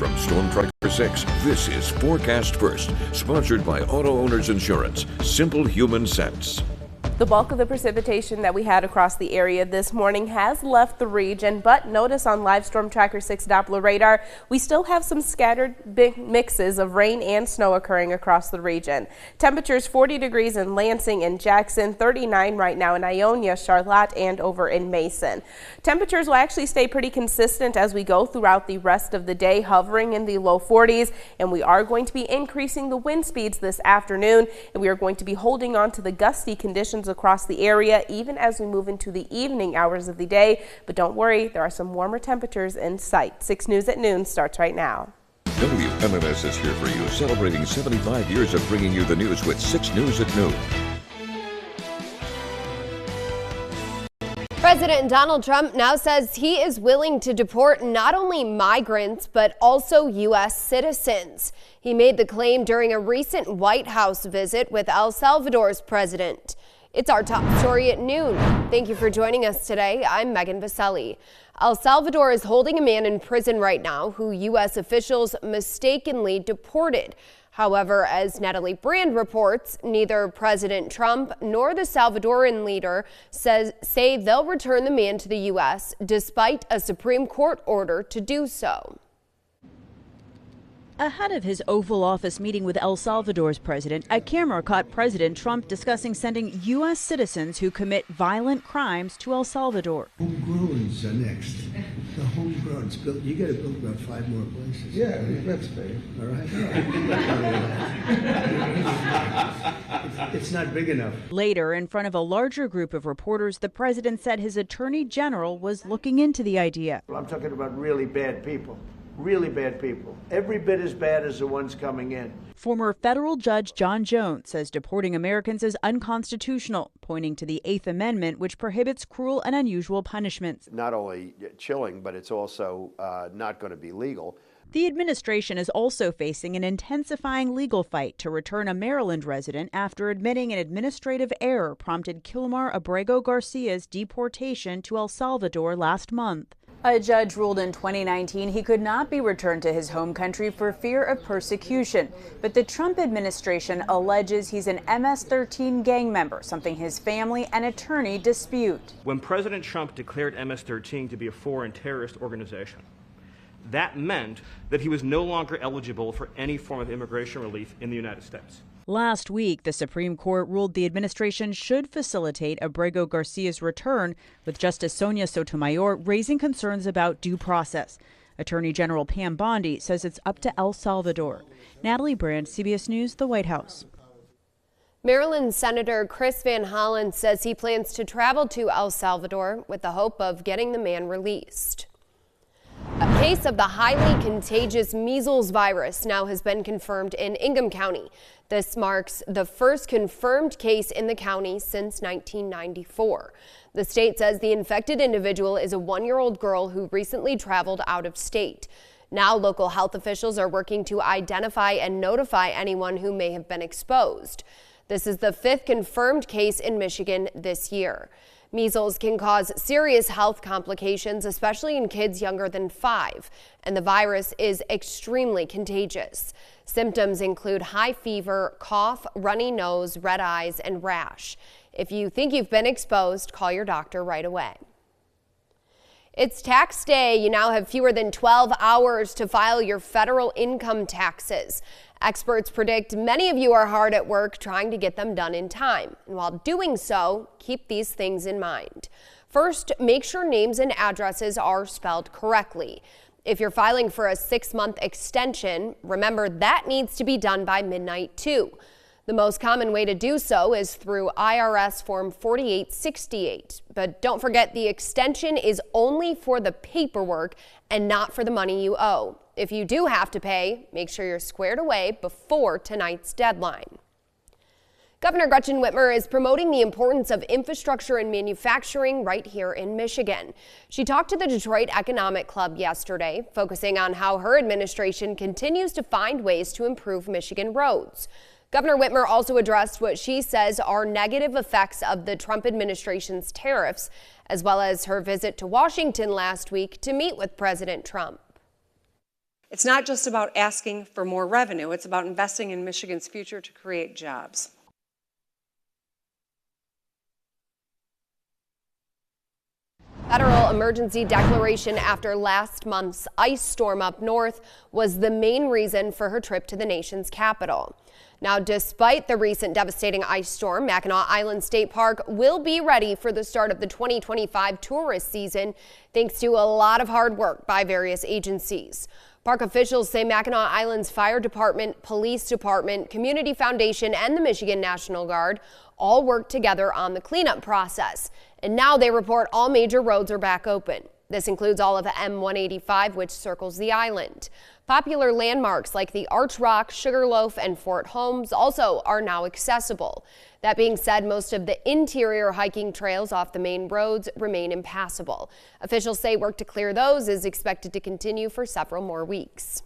From Storm Tracker 6, this is Forecast First, sponsored by Auto Owners Insurance. Simple human sense. The bulk of the precipitation that we had across the area this morning has left the region, but notice on live Storm Tracker 6 Doppler radar, we still have some scattered big mixes of rain and snow occurring across the region. Temperatures 40 degrees in Lansing and Jackson, 39 right now in Ionia, Charlotte, and over in Mason. Temperatures will actually stay pretty consistent as we go throughout the rest of the day, hovering in the low 40s, and we are going to be increasing the wind speeds this afternoon, and we are going to be holding on to the gusty conditions across the area even as we move into the evening hours of the day. But don't worry, there are some warmer temperatures in sight. 6 News at Noon starts right now. WMMS is here for you, celebrating 75 years of bringing you the news with 6 News at Noon. President Donald Trump now says he is willing to deport not only migrants, but also U.S. citizens. He made the claim during a recent White House visit with El Salvador's president. It's our top story at noon. Thank you for joining us today. I'm Megan Vaselli. El Salvador is holding a man in prison right now who U.S. officials mistakenly deported. However, as Natalie Brand reports, neither President Trump nor the Salvadoran leader say they'll return the man to the U.S. despite a Supreme Court order to do so. Ahead of his Oval Office meeting with El Salvador's president, a camera caught President Trump discussing sending U.S. citizens who commit violent crimes to El Salvador. Homegrown's next. The homegrown's built. You got to build about 5 more places. Yeah, that's big. All right. It's not big enough. Later, in front of a larger group of reporters, the president said his attorney general was looking into the idea. I'm talking about really bad people. Really bad people. Every bit as bad as the ones coming in. Former federal judge John Jones says deporting Americans is unconstitutional, pointing to the 8th Amendment, which prohibits cruel and unusual punishments. Not only chilling, but it's also not going to be legal. The administration is also facing an intensifying legal fight to return a Maryland resident after admitting an administrative error prompted Kilmar Abrego Garcia's deportation to El Salvador last month. A judge ruled in 2019 he could not be returned to his home country for fear of persecution. But the Trump administration alleges he's an MS-13 gang member, something his family and attorney dispute. When President Trump declared MS-13 to be a foreign terrorist organization, that meant that he was no longer eligible for any form of immigration relief in the United States. Last week, the Supreme Court ruled the administration should facilitate Abrego Garcia's return, with Justice Sonia Sotomayor raising concerns about due process. Attorney General Pam Bondi says it's up to El Salvador. Natalie Brand, CBS News, the White House. Maryland Senator Chris Van Hollen says he plans to travel to El Salvador with the hope of getting the man released. A case of the highly contagious measles virus now has been confirmed in Ingham County. This marks the first confirmed case in the county since 1994. The state says the infected individual is a 1-year-old girl who recently traveled out of state. Now local health officials are working to identify and notify anyone who may have been exposed. This is the 5th confirmed case in Michigan this year. Measles can cause serious health complications, especially in kids younger than 5, and the virus is extremely contagious. Symptoms include high fever, cough, runny nose, red eyes, and rash. If you think you've been exposed, call your doctor right away. It's tax day. You now have fewer than 12 hours to file your federal income taxes. Experts predict many of you are hard at work trying to get them done in time. And while doing so, keep these things in mind. First, make sure names and addresses are spelled correctly. If you're filing for a 6-month extension, remember that needs to be done by midnight too. The most common way to do so is through IRS Form 4868. But don't forget, the extension is only for the paperwork and not for the money you owe. If you do have to pay, make sure you're squared away before tonight's deadline. Governor Gretchen Whitmer is promoting the importance of infrastructure and manufacturing right here in Michigan. She talked to the Detroit Economic Club yesterday, focusing on how her administration continues to find ways to improve Michigan roads. Governor Whitmer also addressed what she says are negative effects of the Trump administration's tariffs, as well as her visit to Washington last week to meet with President Trump. It's not just about asking for more revenue. It's about investing in Michigan's future to create jobs. Federal emergency declaration after last month's ice storm up north was the main reason for her trip to the nation's capital. Now, despite the recent devastating ice storm, Mackinac Island State Park will be ready for the start of the 2025 tourist season, thanks to a lot of hard work by various agencies. Park officials say Mackinac Island's fire department, police department, community foundation, and the Michigan National Guard all worked together on the cleanup process. And now they report all major roads are back open. This includes all of M185, which circles the island. Popular landmarks like the Arch Rock, Sugarloaf, and Fort Holmes also are now accessible. That being said, most of the interior hiking trails off the main roads remain impassable. Officials say work to clear those is expected to continue for several more weeks.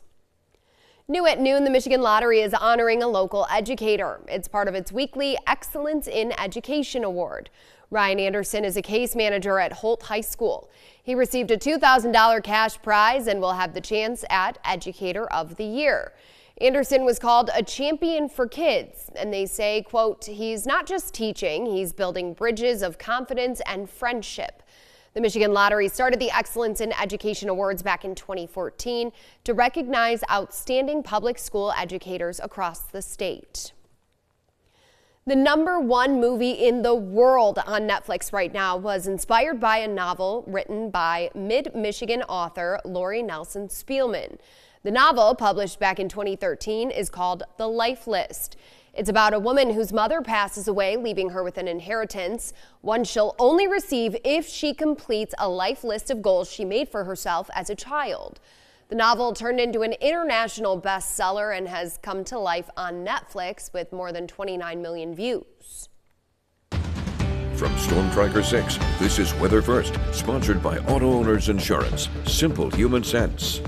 New at noon, the Michigan Lottery is honoring a local educator. It's part of its weekly Excellence in Education Award. Ryan Anderson is a case manager at Holt High School. He received a $2,000 cash prize and will have the chance at Educator of the Year. Anderson was called a champion for kids, and they say, quote, he's not just teaching, he's building bridges of confidence and friendship. The Michigan Lottery started the Excellence in Education Awards back in 2014 to recognize outstanding public school educators across the state. The #1 movie in the world on Netflix right now was inspired by a novel written by Mid-Michigan author Lori Nelson Spielman. The novel, published back in 2013, is called The Life List. It's about a woman whose mother passes away, leaving her with an inheritance, one she'll only receive if she completes a life list of goals she made for herself as a child. The novel turned into an international bestseller and has come to life on Netflix with more than 29 million views. From Storm Tracker 6, this is Weather First, sponsored by Auto Owners Insurance. Simple human sense.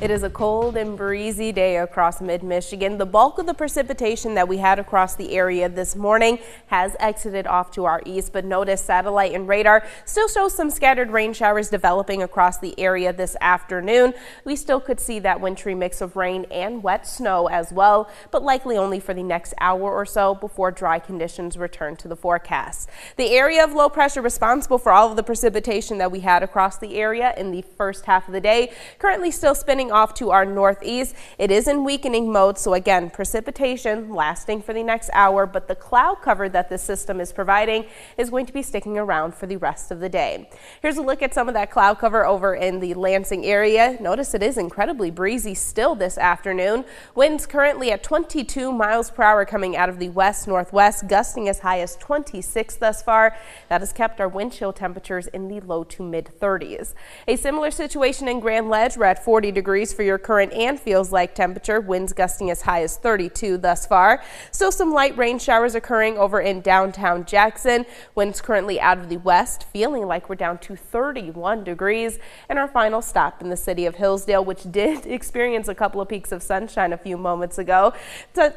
It is a cold and breezy day across mid-Michigan. The bulk of the precipitation that we had across the area this morning has exited off to our east, but notice satellite and radar still show some scattered rain showers developing across the area this afternoon. We still could see that wintry mix of rain and wet snow as well, but likely only for the next hour or so before dry conditions return to the forecast. The area of low pressure responsible for all of the precipitation that we had across the area in the first half of the day currently still spinning off to our northeast. It is in weakening mode, so again, precipitation lasting for the next hour, but the cloud cover that this system is providing is going to be sticking around for the rest of the day. Here's a look at some of that cloud cover over in the Lansing area. Notice it is incredibly breezy still this afternoon. Winds currently at 22 miles per hour coming out of the west-northwest, gusting as high as 26 thus far. That has kept our wind chill temperatures in the low to mid-30s. A similar situation in Grand Ledge. We're at 40 degrees for your current and feels like temperature. Winds gusting as high as 32 thus far. Still some light rain showers occurring over in downtown Jackson. Winds currently out of the west, feeling like we're down to 31 degrees. And our final stop in the city of Hillsdale, which did experience a couple of peaks of sunshine a few moments ago.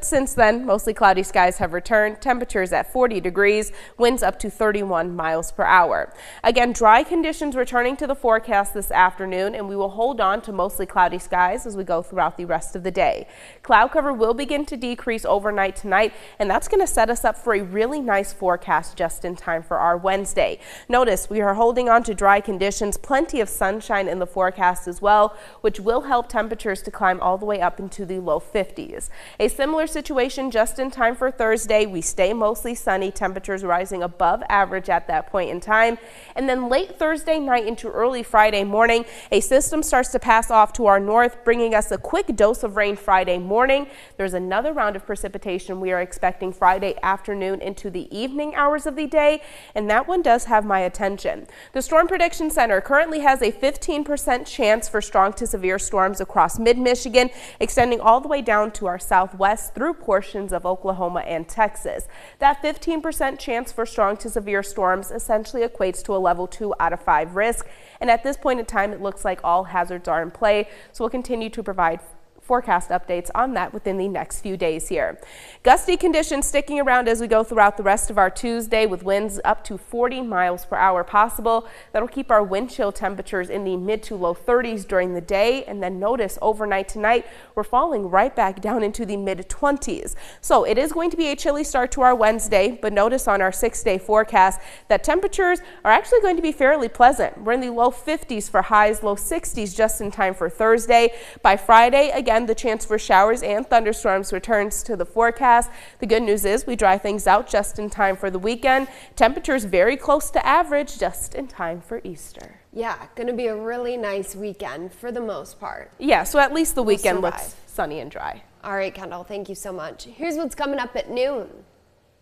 Since then, mostly cloudy skies have returned. Temperatures at 40 degrees, winds up to 31 miles per hour. Again, dry conditions returning to the forecast this afternoon, and we will hold on to mostly cloudy skies as we go throughout the rest of the day. Cloud cover will begin to decrease overnight tonight, and that's going to set us up for a really nice forecast just in time for our Wednesday. Notice we are holding on to dry conditions, plenty of sunshine in the forecast as well, which will help temperatures to climb all the way up into the low 50s. A similar situation just in time for Thursday. We stay mostly sunny, temperatures rising above average at that point in time. And then late Thursday night into early Friday morning, a system starts to pass off to our north, bringing us a quick dose of rain Friday morning. There's another round of precipitation we are expecting Friday afternoon into the evening hours of the day, and that one does have my attention. The Storm Prediction Center currently has a 15% chance for strong to severe storms across mid-Michigan, extending all the way down to our southwest through portions of Oklahoma and Texas. That 15% chance for strong to severe storms essentially equates to a level 2 out of 5 risk, and at this point in time, it looks like all hazards are in play. So we'll continue to provide forecast updates on that within the next few days here. Gusty conditions sticking around as we go throughout the rest of our Tuesday, with winds up to 40 miles per hour possible. That'll keep our wind chill temperatures in the mid to low 30s during the day, and then notice overnight tonight we're falling right back down into the mid 20s. So it is going to be a chilly start to our Wednesday, but notice on our 6-day forecast that temperatures are actually going to be fairly pleasant. We're in the low 50s for highs, low 60s just in time for Thursday. By Friday, again, the chance for showers and thunderstorms returns to the forecast. The good news is we dry things out just in time for the weekend. Temperatures very close to average just in time for Easter. Yeah, going to be a really nice weekend for the most part. Yeah, so at least the weekend looks sunny and dry. All right, Kendall, thank you so much. Here's what's coming up at noon.